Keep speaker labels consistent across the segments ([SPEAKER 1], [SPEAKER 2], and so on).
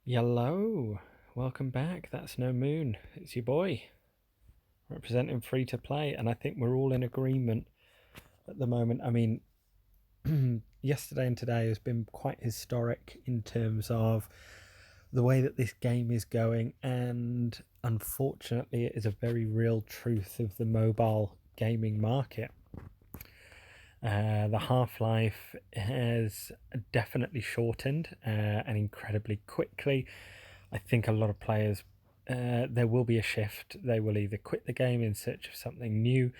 [SPEAKER 1] Hello, welcome back. That's No Moon. It's your boy representing free to play, and I think we're all in agreement at the moment. I mean, yesterday and today has been quite historic in terms of the way that this game is going, and unfortunately, it is a very real truth of the mobile gaming market. The half-life has definitely shortened and incredibly quickly. I think a lot of players, there will be a shift. They will either quit the game in search of something new.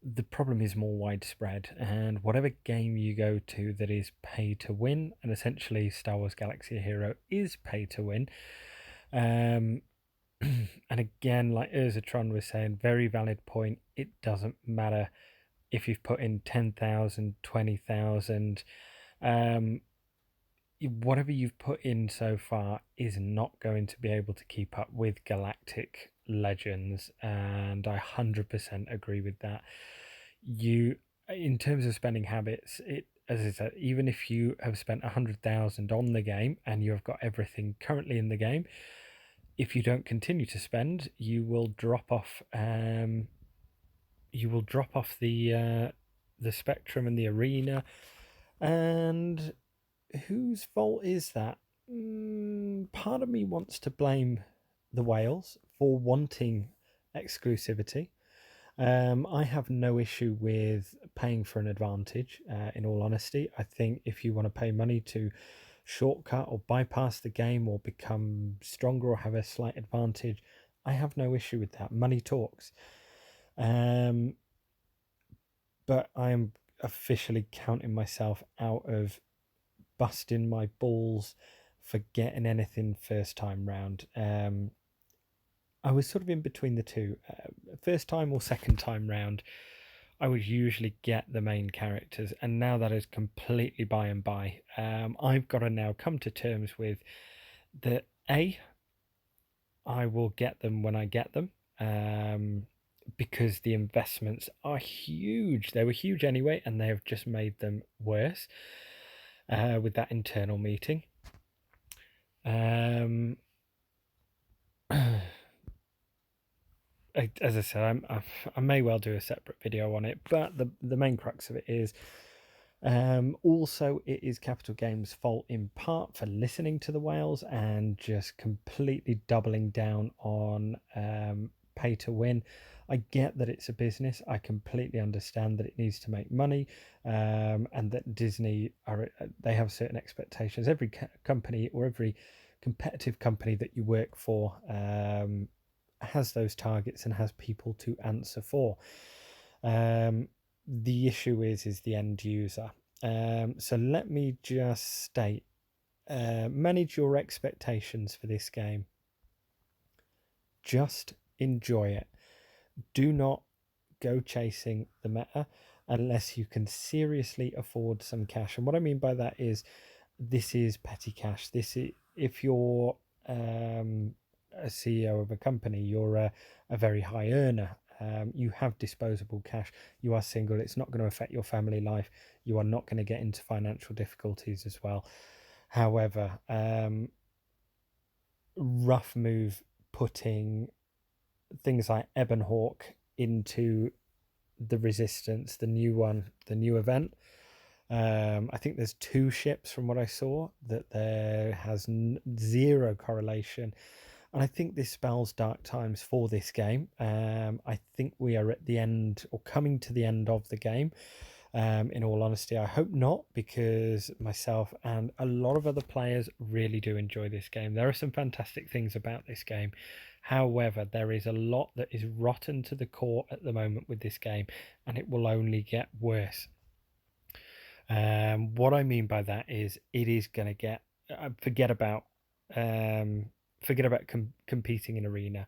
[SPEAKER 1] The problem is more widespread, and whatever game you go to that is pay to win, and essentially Star Wars Galaxy Hero is pay to win. And again, like Urzatron was saying, very valid point. It doesn't matter if you've put in 10,000, 20,000, whatever you've put in so far is not going to be able to keep up with Galactic Legends, and I 100% agree with that. In terms of spending habits, as I said, even if you have spent 100,000 on the game and you have got everything currently in the game, if you don't continue to spend, you will drop off. You will drop off the spectrum and the arena, and whose fault is that? Part of me wants to blame the whales for wanting exclusivity. I have no issue with paying for an advantage, in all honesty. I think if you want to pay money to shortcut or bypass the game or become stronger or have a slight advantage, I have no issue with that. Money talks. Um, but I'm officially counting myself out of busting my balls for getting anything first time round. I was sort of in between the two. First time or second time round, I would usually get the main characters, and now that is completely by and by. I've got to now come to terms with the I will get them when I get them. Because the investments are huge. They were huge anyway, and they have just made them worse with that internal meeting. As I said, I may well do a separate video on it, but the main crux of it is also it is Capital Games' fault in part for listening to the whales and just completely doubling down on pay to win. I get that it's a business. I completely understand that it needs to make money, and that Disney they have certain expectations. Every company or every competitive company that you work for has those targets and has people to answer for. The issue is the end user. So let me just state, manage your expectations for this game. Just enjoy it. Do not go chasing the meta unless you can seriously afford some cash. And what I mean by that is, this is petty cash. This is, if you're a CEO of a company, you're a very high earner. You have disposable cash. You are single. It's not going to affect your family life. You are not going to get into financial difficulties as well. However, rough move putting things like Ebonhawk into the Resistance, the new one, the new event. I think there's two ships from what I saw that there has zero correlation, and I think this spells dark times for this game. I think we are at the end or coming to the end of the game. In all honesty, I hope not, because myself and a lot of other players really do enjoy this game. There are some fantastic things about this game. However, there is a lot that is rotten to the core at the moment with this game, and it will only get worse. What I mean by that is it is going to get forget about competing in arena.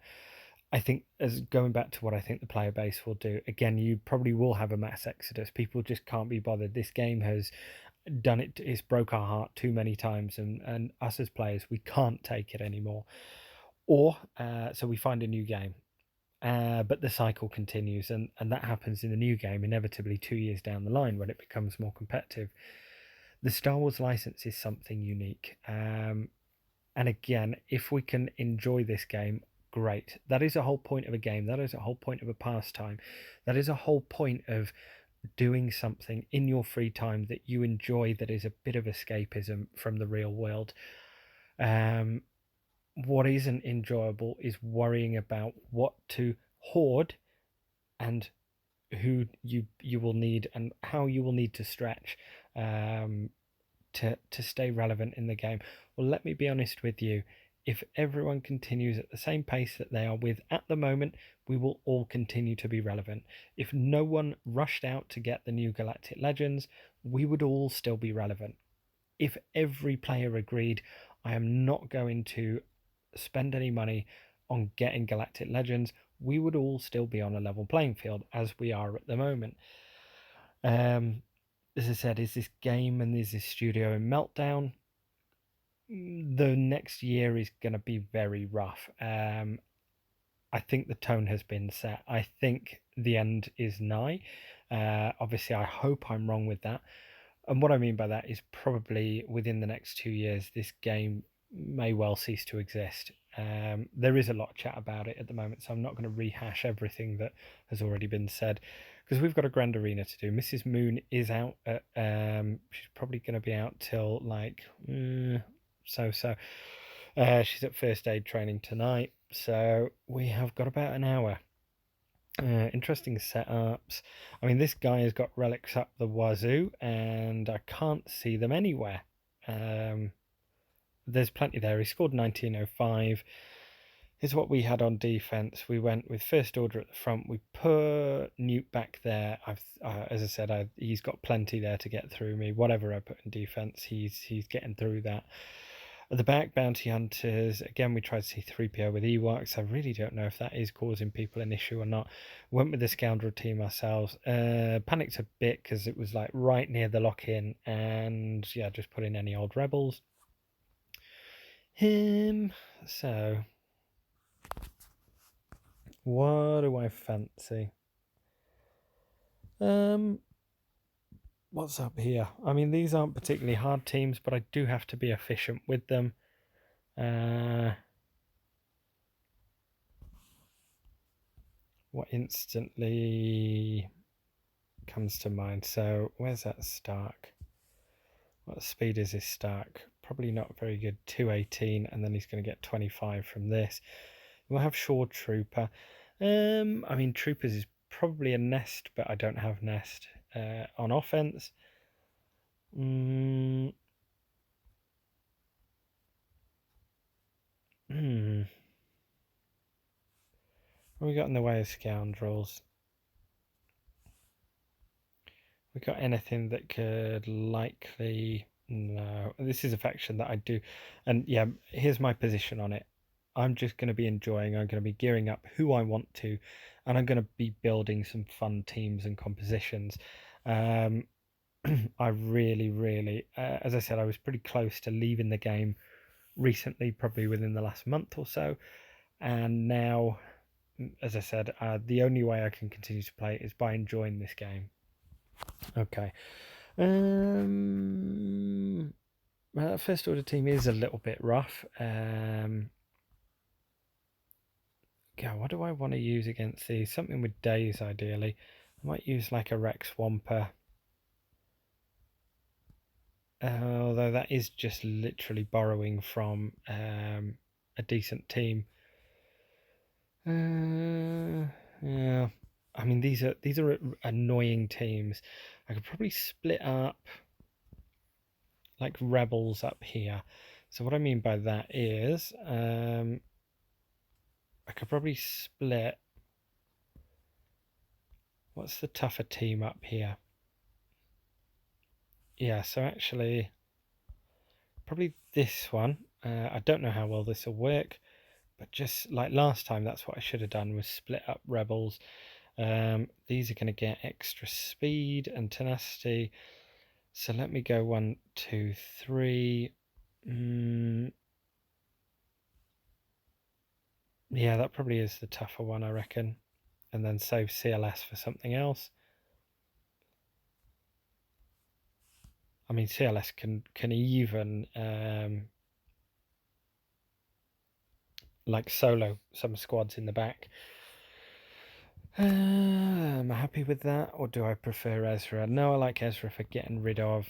[SPEAKER 1] I think, as going back to what I think the player base will do, again, you probably will have a mass exodus. People just can't be bothered. This game has done it. It's broke our heart too many times, and us as players, we can't take it anymore. Or so we find a new game. But the cycle continues, and that happens in the new game inevitably 2 years down the line when it becomes more competitive. The Star Wars license is something unique. And again, if we can enjoy this game, great. That is a whole point of a game. That is a whole point of a pastime. That is a whole point of doing something in your free time that you enjoy, that is a bit of escapism from the real world. Um, what isn't enjoyable is worrying about what to hoard and who you will need and how you will need to stretch to stay relevant in the game. Well, let me be honest with you. If everyone continues at the same pace that they are with at the moment, we will all continue to be relevant. If no one rushed out to get the new Galactic Legends, we would all still be relevant. If every player agreed, I am not going to spend any money on getting Galactic Legends, we would all still be on a level playing field as we are at the moment. As I said, is this game and is this studio in meltdown? The next year is going to be very rough. I think the tone has been set. I think the end is nigh. Obviously, I hope I'm wrong with that. And what I mean by that is probably within the next 2 years, this game may well cease to exist. There is a lot of chat about it at the moment, so I'm not going to rehash everything that has already been said because we've got a Grand Arena to do. Mrs. Moon is out at, she's probably going to be out till like so. She's at first aid training tonight, so we have got about an hour. Interesting setups. I mean, this guy has got relics up the wazoo, and I can't see them anywhere. There's plenty there. He scored 1905. Is what we had on defense. We went with first order at the front. We put Newt back there. As I said, he's got plenty there to get through me. Whatever I put in defense, he's getting through that. At the back, bounty hunters. Again, we tried C3PO with Ewoks. I really don't know if that is causing people an issue or not. Went with the scoundrel team ourselves. Panicked a bit because it was like right near the lock-in, and yeah, just put in any old rebels. So what do I fancy? What's up here? I mean, these aren't particularly hard teams, but I do have to be efficient with them. What instantly comes to mind? So, where's that Stark? What speed is his Stark? Probably not very good. 218, and then he's going to get 25 from this. We'll have Shore Trooper. I mean, Troopers is probably a nest, but I don't have nest on offense. Hmm. What have we got in the way of scoundrels? We got anything that could likely... No, this is a faction that I do. And yeah, here's my position on it. I'm just going to be enjoying, I'm going to be gearing up who I want to, and I'm going to be building some fun teams and compositions. I really, as I said, I was pretty close to leaving the game recently, probably within the last month or so. And now, as I said, the only way I can continue to play is by enjoying this game. Okay. Well, that first order team is a little bit rough. Yeah, what do I want to use against these? Something with days, ideally. I might use like a Rex Swamper. Although that is just literally borrowing from a decent team. Yeah. I mean, these are annoying teams. I could probably split up like rebels up here. So what I mean by that is I could probably split. What's the tougher team up here? Yeah, so actually probably this one. I don't know how well this will work, but just like last time, that's what I should have done, was split up rebels. These are going to get extra speed and tenacity. So let me go 1, 2, 3. Yeah, that probably is the tougher one, I reckon. And then save CLS for something else. I mean, CLS can even like solo some squads in the back. Am I happy with that, or do I prefer Ezra? No, I like Ezra for getting rid of.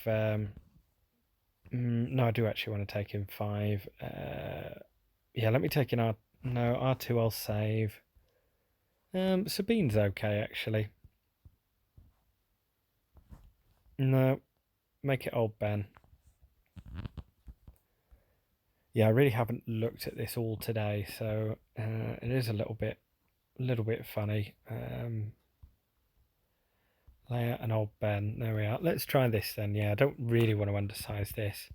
[SPEAKER 1] No, I do actually want to take in 5. Yeah, let me take in R. No, R2 I'll save. Sabine's okay actually. No, make it old Ben. Yeah, I really haven't looked at this all today, so it is a little bit funny. Layout and old Ben. There we are. Let's try this then. Yeah, I don't really want to undersize this.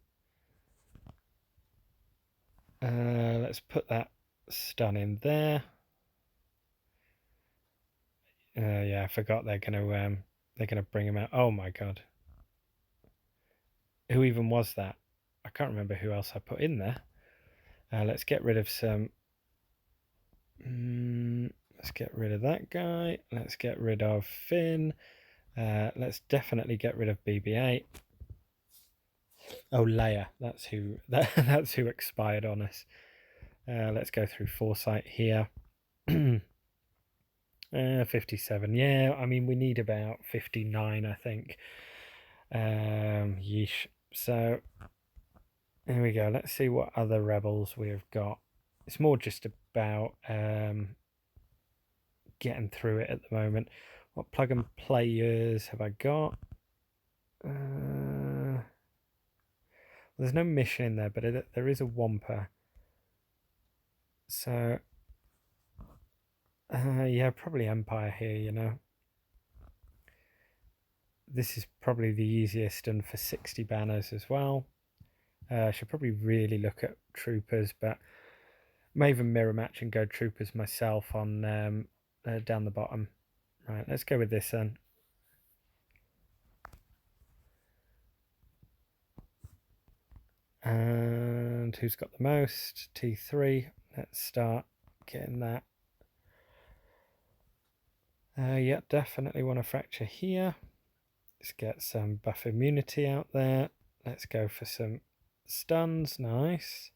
[SPEAKER 1] Let's put that stun in there. Yeah, I forgot they're gonna bring him out. Oh my god, who even was that? I can't remember who else I put in there. Let's get rid of some. Let's get rid of that guy. Let's get rid of Finn. Let's definitely get rid of BB-8. Oh, Leia. That's who. That's who expired on us. Let's go through Foresight here. 57. Yeah, I mean we need about 59, I think. Yeesh. So here we go. Let's see what other rebels we've got. It's more just about getting through it at the moment. What plug and players have I got? There's no mission in there, but there is a Wampa. So, yeah, probably Empire here, you know. This is probably the easiest, and for 60 banners as well. I should probably really look at troopers, but may even mirror match and go troopers myself on down the bottom. Right, let's go with this then. And who's got the most? T3. Let's start getting that. Yeah, definitely want to fracture here. Let's get some buff immunity out there. Let's go for some stuns. Nice.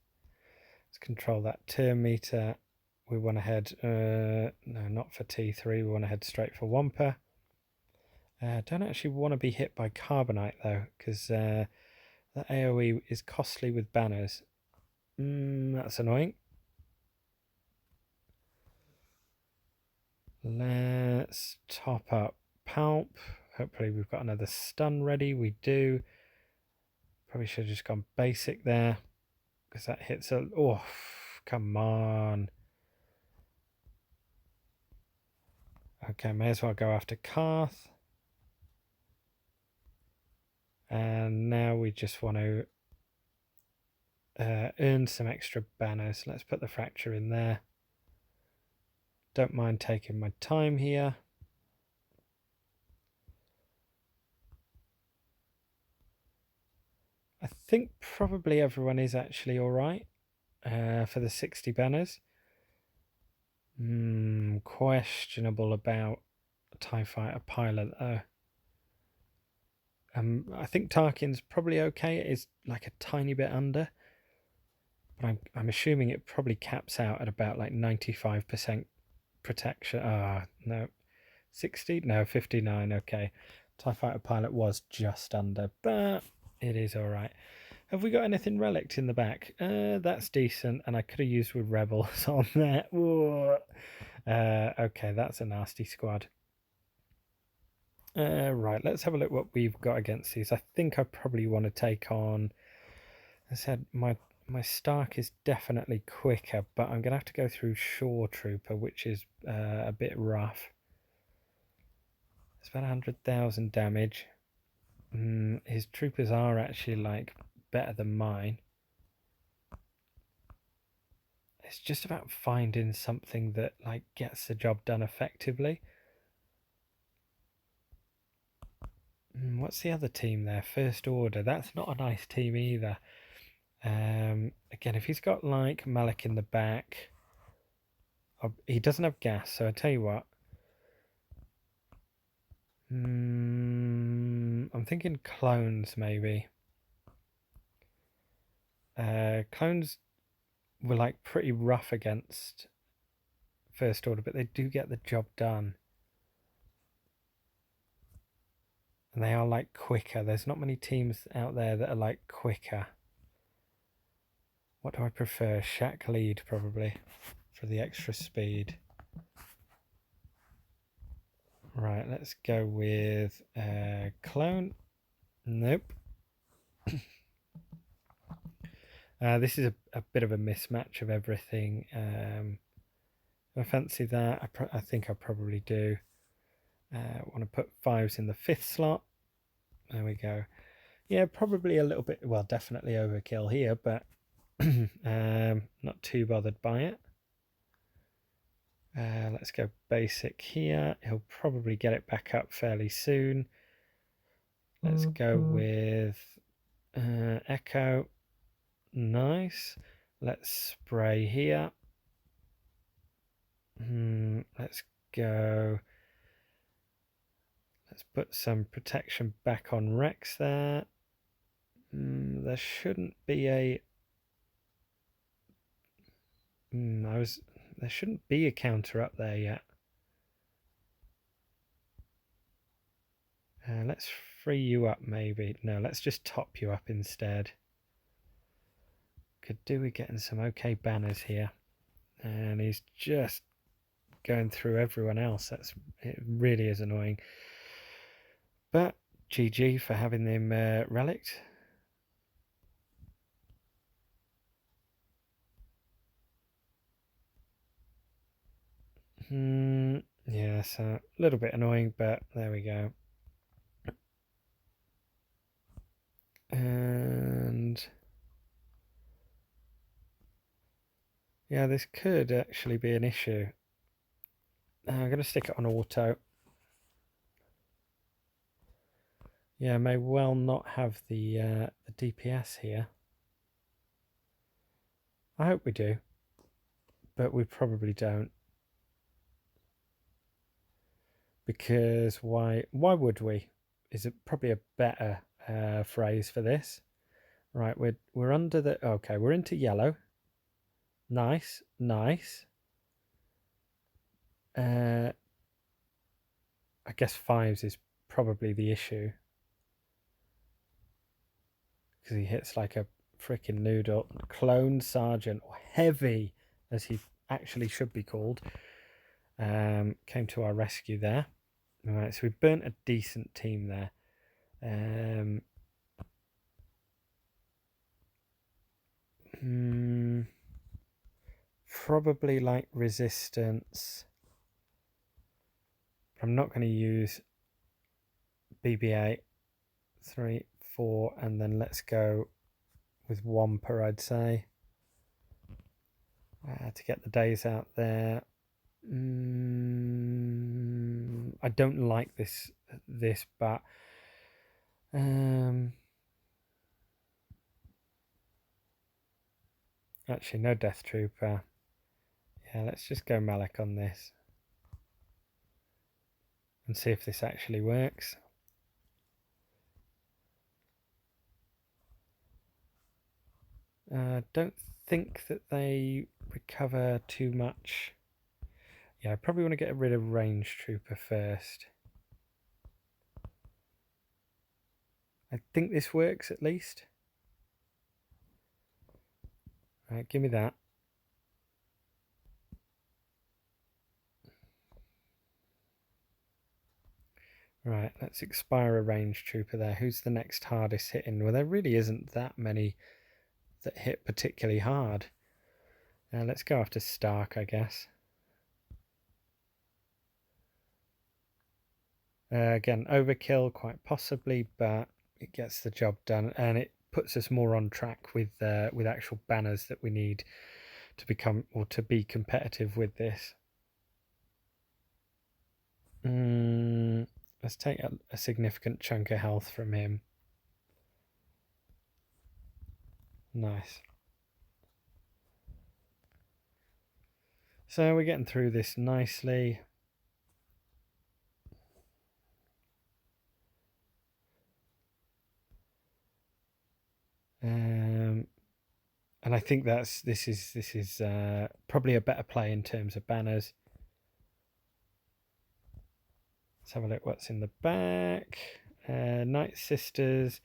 [SPEAKER 1] Let's control that turn meter. We want to head, no, not for T3. We want to head straight for Wampa. Don't actually want to be hit by Carbonite though, because the AoE is costly with banners. That's annoying. Let's top up Palp. Hopefully we've got another stun ready. We do. Probably should have just gone basic there, because that hits a... Oh, come on. Okay, may as well go after Karth. And now we just want to earn some extra banners. Let's put the fracture in there. Don't mind taking my time here. I think probably everyone is actually all right for the 60 banners. Questionable about a TIE Fighter pilot though. I think Tarkin's probably okay. It is like a tiny bit under, but I'm assuming it probably caps out at about like 95% protection. No, 60? No, 59. Okay, TIE Fighter pilot was just under, but it is all right. Have we got anything relict in the back? That's decent, and I could have used with rebels on there. Okay, that's a nasty squad. Right, let's have a look what we've got against these. I think I probably want to take on... I said my Stark is definitely quicker, but I'm going to have to go through Shore Trooper, which is a bit rough. It's about 100,000 damage. His troopers are actually like better than mine. It's just about finding something that like gets the job done effectively. What's the other team there? First Order. That's not a nice team either. Again, if he's got like Malik in the back, he doesn't have gas. So I tell you what. I'm thinking clones maybe. Clones were like pretty rough against First Order, but they do get the job done. And they are like quicker. There's not many teams out there that are like quicker. What do I prefer? Shack lead probably for the extra speed. Right, let's go with clone. Nope. This is a bit of a mismatch of everything. I fancy that. I think I probably do. I want to put 5s in the 5th slot. There we go. Yeah, probably a little bit, well, definitely overkill here, but not too bothered by it. Let's go basic here. He'll probably get it back up fairly soon. Let's go with Echo. Nice. Let's spray here. Let's go. Let's put some protection back on Rex there. There shouldn't be a. There shouldn't be a counter up there yet. Let's free you up maybe. No, let's just top you up instead. Could do with getting some okay banners here. And he's just going through everyone else. It really is annoying. But GG for having them relicked. Yeah, so a little bit annoying, but there we go. And yeah, this could actually be an issue. I'm going to stick it on auto. Yeah, may well not have the DPS here. I hope we do, but we probably don't. Because why would we? Is it probably a better phrase for this? Right, we're under the okay. We're into yellow. Nice. I guess 5s is probably the issue because he hits like a freaking noodle. Clone Sergeant, or Heavy, as he actually should be called, came to our rescue there. All right, so we burnt a decent team there. Probably like resistance. I'm not going to use BB-8. 3, 4, and then let's go with Wampa, I'd say, to get the days out there. I don't like this, but actually no Death Trooper. Yeah, let's just go Malak on this and see if this actually works. Don't think that they recover too much. Yeah, I probably want to get rid of Range Trooper first. I think this works at least. Right, give me that. Right, let's expire a Range Trooper there. Who's the next hardest hitting? Well, there really isn't that many that hit particularly hard. Let's go after Stark, I guess. Again, overkill quite possibly, but it gets the job done, and it puts us more on track with actual banners that we need to become or to be competitive with this. Let's take a significant chunk of health from him. Nice. So we're getting through this nicely. And I think this is probably a better play in terms of banners. Let's have a look what's in the back. Night Sisters.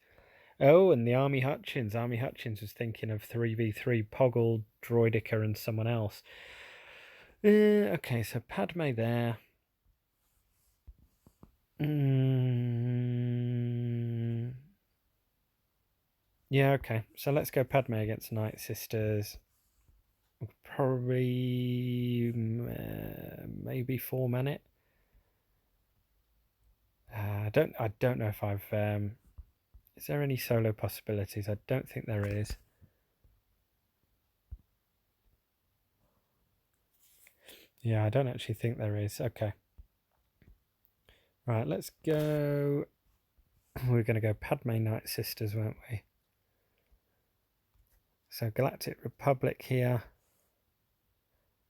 [SPEAKER 1] Oh, and the Army Hutchins. Army Hutchins was thinking of 3v3 Poggle, Droidica, and someone else. Okay, so Padme there. Yeah, okay. So let's go Padme against Night Sisters. Probably maybe 4-man it. I don't know if I've. Is there any solo possibilities? I don't think there is. Yeah, I don't actually think there is. Okay. Right, let's go. We're going to go Padme Night Sisters, won't we? So Galactic Republic here.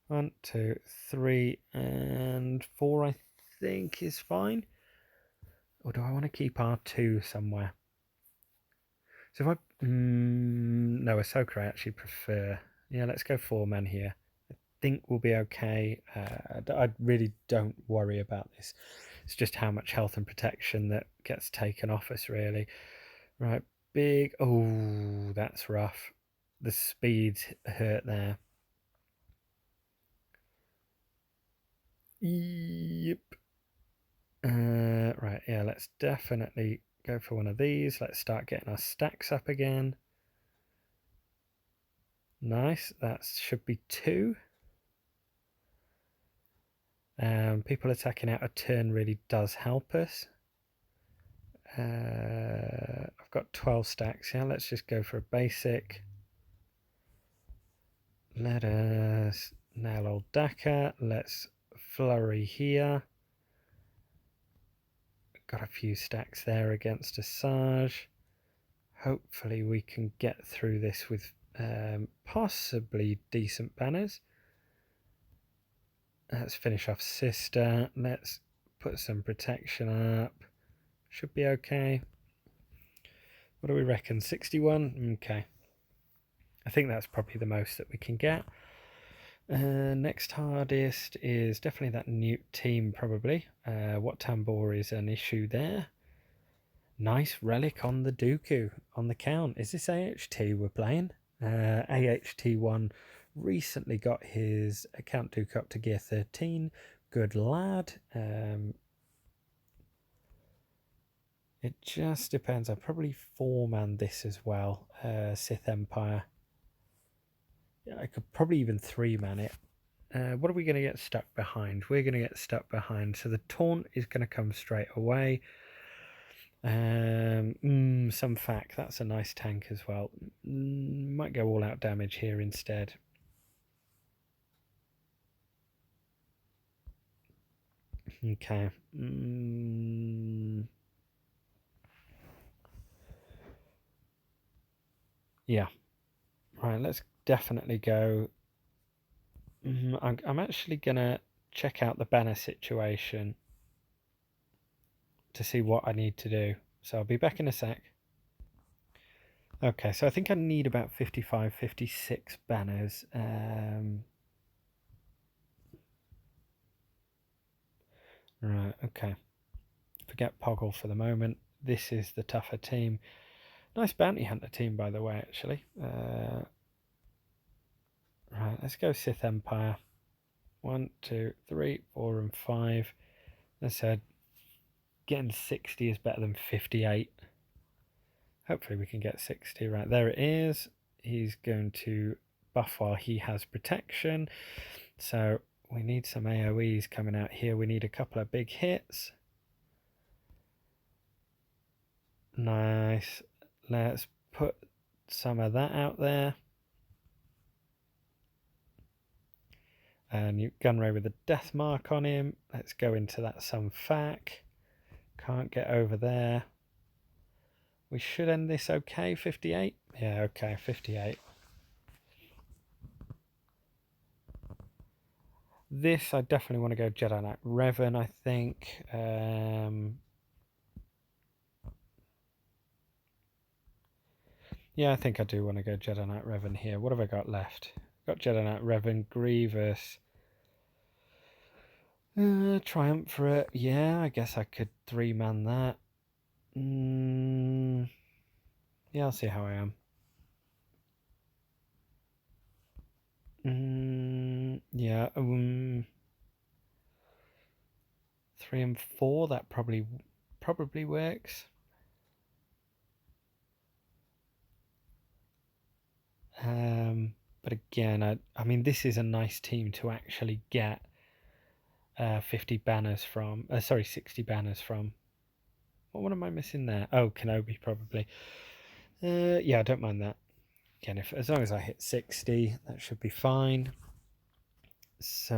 [SPEAKER 1] 1, 2, 3, and 4, I think is fine. Or do I want to keep R2 somewhere? So if I... no, Ahsoka I actually prefer. Yeah, let's go 4-man here. I think we'll be okay. I really don't worry about this. It's just how much health and protection that gets taken off us, really. Right, big... Oh, that's rough. The speeds hurt there. Yep. Right, yeah, let's definitely go for one of these. Let's start getting our stacks up again. Nice, that should be 2. People attacking out a turn really does help us. I've got 12 stacks here. Let's just go for a basic. Let us nail old Dakar. Let's flurry here. Got a few stacks there against Asajj. Hopefully we can get through this with possibly decent banners. Let's finish off Sister. Let's put some protection up. Should be okay. What do we reckon? 61? Okay. I think that's probably the most that we can get. Next hardest is definitely that Newt team, probably. What Tambor is an issue there. Nice relic on the Dooku, on the count. Is this AHT we're playing? AHT1 recently got his account Dooku up to gear 13. Good lad. It just depends. I'll probably 4-man this as well. Sith Empire. Yeah, I could probably even 3-man it. What are we going to get stuck behind? We're going to get stuck behind. So the taunt is going to come straight away. Some fact. That's a nice tank as well. Might go all out damage here instead. Okay. Yeah. Right, let's definitely go. I'm actually going to check out the banner situation to see what I need to do. So I'll be back in a sec. Okay, so I think I need about 55, 56 banners. Right, okay. Forget Poggle for the moment. This is the tougher team. Nice bounty hunter team, by the way, actually. Right, let's go Sith Empire. 1, 2, 3, 4, and 5. As I said, getting 60 is better than 58. Hopefully we can get 60. Right, there it is. He's going to buff while he has protection. So we need some AoEs coming out here. We need a couple of big hits. Nice. Let's put some of that out there. And Gunray with a death mark on him. Let's go into that some fac. Can't get over there. We should end this okay. 58? Yeah, okay, 58. This, I definitely want to go Jedi Knight Revan, I think. Yeah, I think I do want to go Jedi Knight Revan here. What have I got left? Got Jedi Knight Revan, Grievous, Triumvirate. Yeah, I guess I could 3-man that. Yeah, I'll see how I am. Yeah, 3 and 4. That probably works. But again, I mean, this is a nice team to actually get 50 banners from. Sorry, 60 banners from. What am I missing there? Oh, Kenobi probably. Yeah, I don't mind that. Again, if as long as I hit 60, that should be fine. So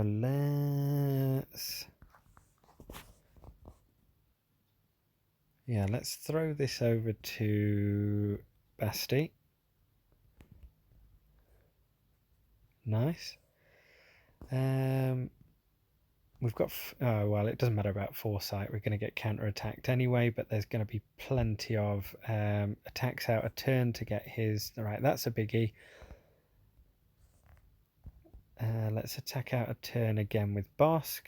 [SPEAKER 1] let's throw this over to Basti. Nice. We've got, oh, well, it doesn't matter about foresight. We're going to get counter-attacked anyway, but there's going to be plenty of attacks out a turn to get his. Right, that's a biggie. Let's attack out a turn again with Bosk.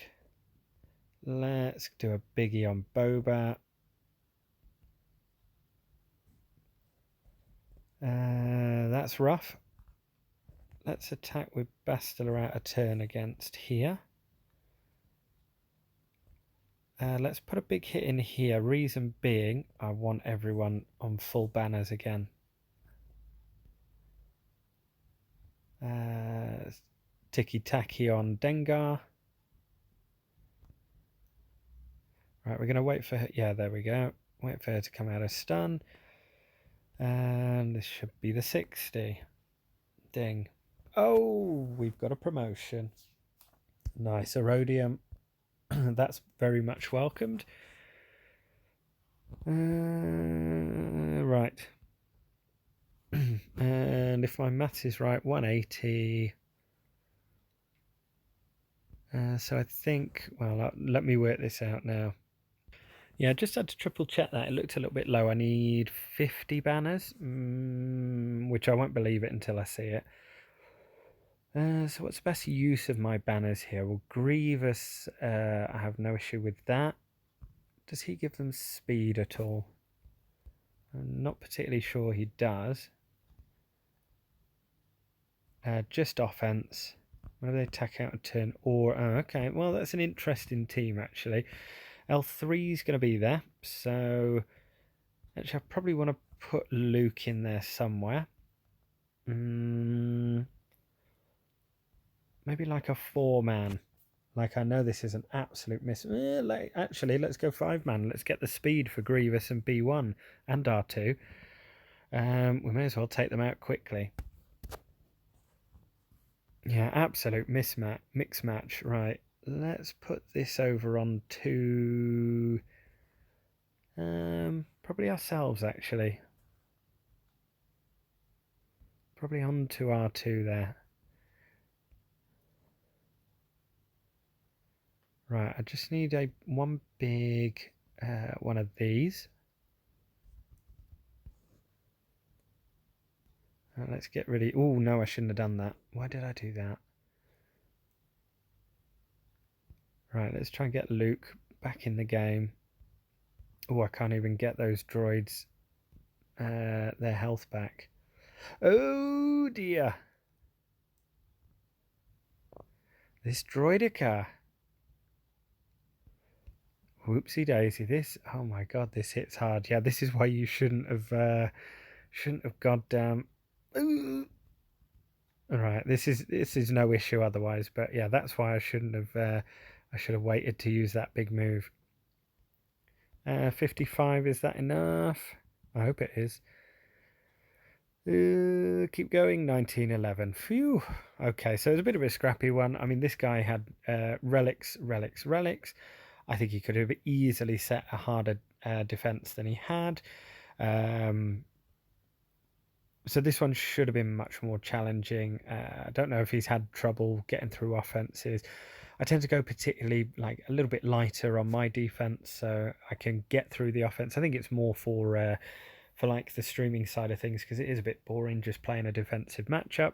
[SPEAKER 1] Let's do a biggie on Boba. That's rough. Let's attack with Bastila out a turn against here. Let's put a big hit in here. Reason being, I want everyone on full banners again. Ticky-tacky on Dengar. Right, we're going to wait for her. Yeah, there we go. Wait for her to come out of stun. And this should be the 60. Ding. Oh, we've got a promotion. Nice. Erodium. That's very much welcomed. Right. And if my maths is right, 180. So I think, well, let me work this out now. Yeah, I just had to triple check that. It looked a little bit low. I need 50 banners, which I won't believe it until I see it. So what's the best use of my banners here? Well, Grievous, I have no issue with that. Does he give them speed at all? I'm not particularly sure he does. Just offense. Whenever they attack out a turn or... Oh, okay, well, that's an interesting team, actually. L3 is going to be there, so... Actually, I probably want to put Luke in there somewhere. Maybe like a 4-man. Like, I know this is an absolute miss. Actually, let's go 5-man. Let's get the speed for Grievous and B1 and R2. We may as well take them out quickly. Yeah, absolute mix match. Right, let's put this over on to probably ourselves, actually. Probably on to R2 there. Right, I just need one big one of these. Let's get ready. Oh, no, I shouldn't have done that. Why did I do that? Right, let's try and get Luke back in the game. Oh, I can't even get those droids their health back. Oh, dear. This droidica. Whoopsie daisy. This, oh my god, this hits hard. Yeah, this is why you shouldn't have goddamn. All right, this is no issue otherwise, but yeah, that's why I shouldn't have. I should have waited to use that big move. 55, is that enough? I hope it is. Keep going. 1911. Phew. Okay, so it's a bit of a scrappy one. I mean, this guy had relics. I think he could have easily set a harder defense than he had. So this one should have been much more challenging. I don't know if he's had trouble getting through offenses. I tend to go particularly like a little bit lighter on my defense, so I can get through the offense. I think it's more for for like the streaming side of things, because it is a bit boring just playing a defensive matchup.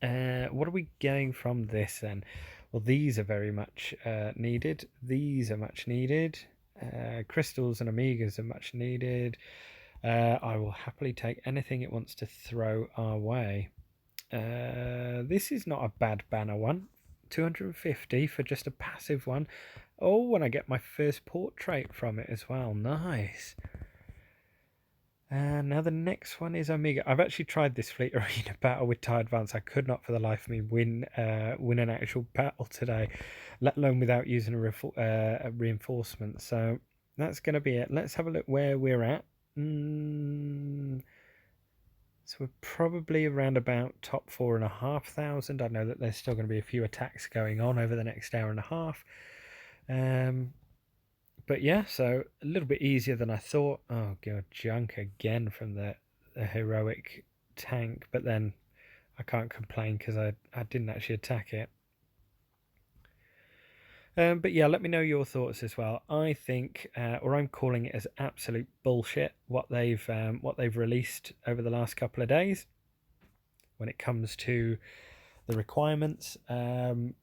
[SPEAKER 1] What are we getting from this then? Well, these are very much needed. These are much needed. Crystals and Omegas are much needed. I will happily take anything it wants to throw our way. This is not a bad banner one. 250 for just a passive one. Oh, and I get my first portrait from it as well. Nice. And now the next one is Omega. I've actually tried this Fleet Arena battle with TIE Advance. I could not for the life of me win an actual battle today, let alone without using a reinforcement. So that's going to be it. Let's have a look where we're at. So we're probably around about top 4,500. I know that there's still going to be a few attacks going on over the next hour and a half. But yeah, so a little bit easier than I thought. Oh god, junk again from the heroic tank, but then I can't complain because I didn't actually attack it. But yeah, let me know your thoughts as well. I think, or I'm calling it as absolute bullshit what they've released over the last couple of days when it comes to the requirements. I'm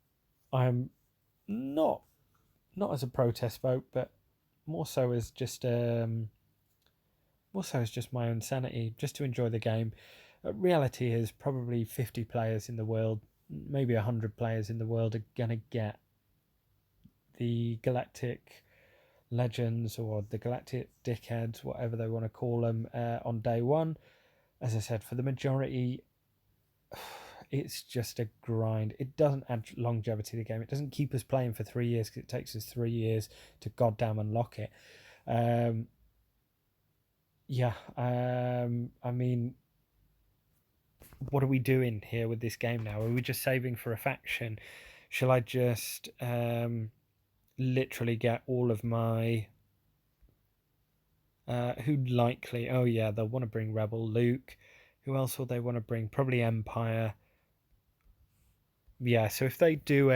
[SPEAKER 1] not as a protest vote, but more so as just my own sanity, just to enjoy the game. Reality is probably 50 players in the world, maybe 100 players in the world are gonna get the Galactic Legends or the Galactic Dickheads, whatever they want to call them, on day one. As I said, for the majority, it's just a grind. It doesn't add longevity to the game. It doesn't keep us playing for 3 years because it takes us 3 years to goddamn unlock it. I mean, what are we doing here with this game now? Are we just saving for a faction? Shall I just literally get all of my who'd likely? Oh yeah, they'll want to bring Rebel, Luke. Who else will they want to bring? Probably Empire. Yeah, so if they do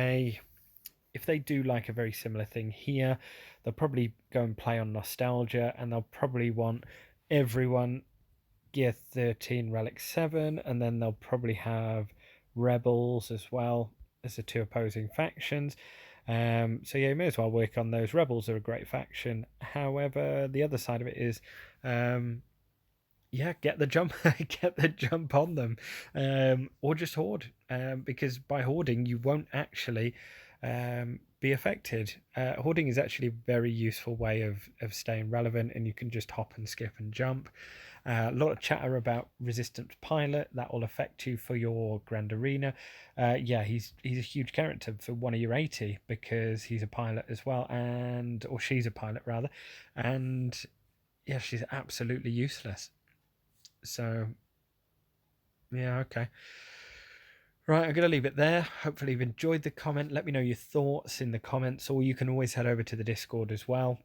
[SPEAKER 1] like a very similar thing here, they'll probably go and play on nostalgia, and they'll probably want everyone Gear 13 Relic 7, and then they'll probably have Rebels as well as the two opposing factions. So yeah, you may as well work on those. Rebels are a great faction. However, the other side of it is get the jump get the jump on them, or just hoard, because by hoarding you won't actually be affected. Hoarding is actually a very useful way of staying relevant, and you can just hop and skip and jump. A lot of chatter about resistance pilot that will affect you for your Grand Arena. He's a huge character for one of your 80 because he's a pilot as well, or she's a pilot rather, and yeah, she's absolutely useless. So yeah, okay. Right, I'm going to leave it there. Hopefully you've enjoyed the comment. Let me know your thoughts in the comments, or you can always head over to the Discord as well.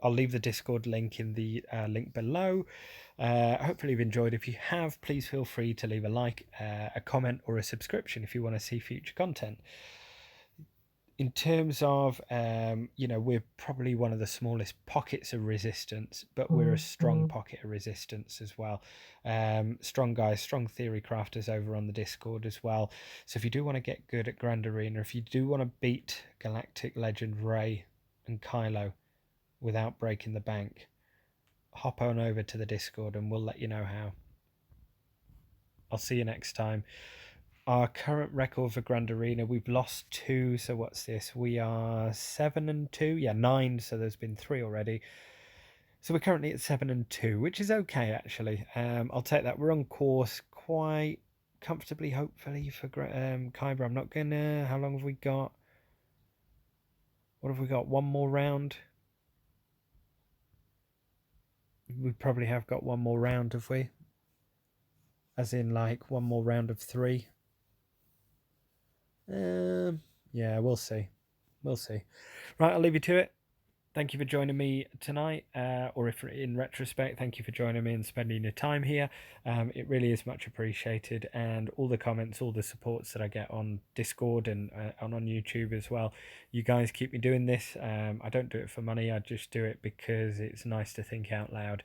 [SPEAKER 1] I'll leave the Discord link in the link below. Hopefully you've enjoyed. If you have, please feel free to leave a like, a comment, or a subscription if you want to see future content. In terms of, we're probably one of the smallest pockets of resistance, but we're a strong pocket of resistance as well. Strong guys, strong theory crafters over on the Discord as well. So if you do want to get good at Grand Arena, if you do want to beat Galactic Legend Rey and Kylo without breaking the bank, hop on over to the Discord and we'll let you know how. I'll see you next time. Our current record for Grand Arena, we've lost 2, so what's this? We are 7-2, 9, so there's been 3 already. So we're currently at 7-2, which is okay actually. I'll take that. We're on course quite comfortably, hopefully, for Kyber. I'm not gonna. How long have we got? What have we got? One more round. We probably have got one more round, have we? As in, like, one more round of 3. Yeah, we'll see. We'll see. Right, I'll leave you to it. Thank you for joining me tonight, or if in retrospect, thank you for joining me and spending your time here. It really is much appreciated, and all the comments, all the supports that I get on Discord and on YouTube as well. You guys keep me doing this. I don't do it for money, I just do it because it's nice to think out loud.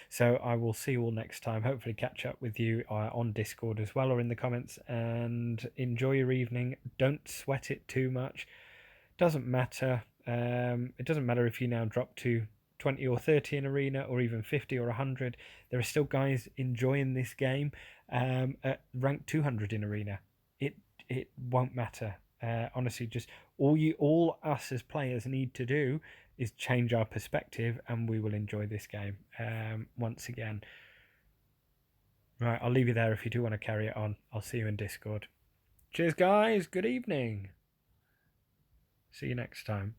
[SPEAKER 1] So I will see you all next time. Hopefully, catch up with you on Discord as well or in the comments, and enjoy your evening. Don't sweat it too much. Doesn't matter. It doesn't matter if you now drop to 20 or 30 in arena or even 50 or 100. There are still guys enjoying this game at rank 200 in arena. It it won't matter. Honestly, just all us as players need to do is change our perspective, and we will enjoy this game once again. Right, I'll leave you there if you do want to carry it on. I'll see you in Discord. Cheers, guys. Good evening. See you next time.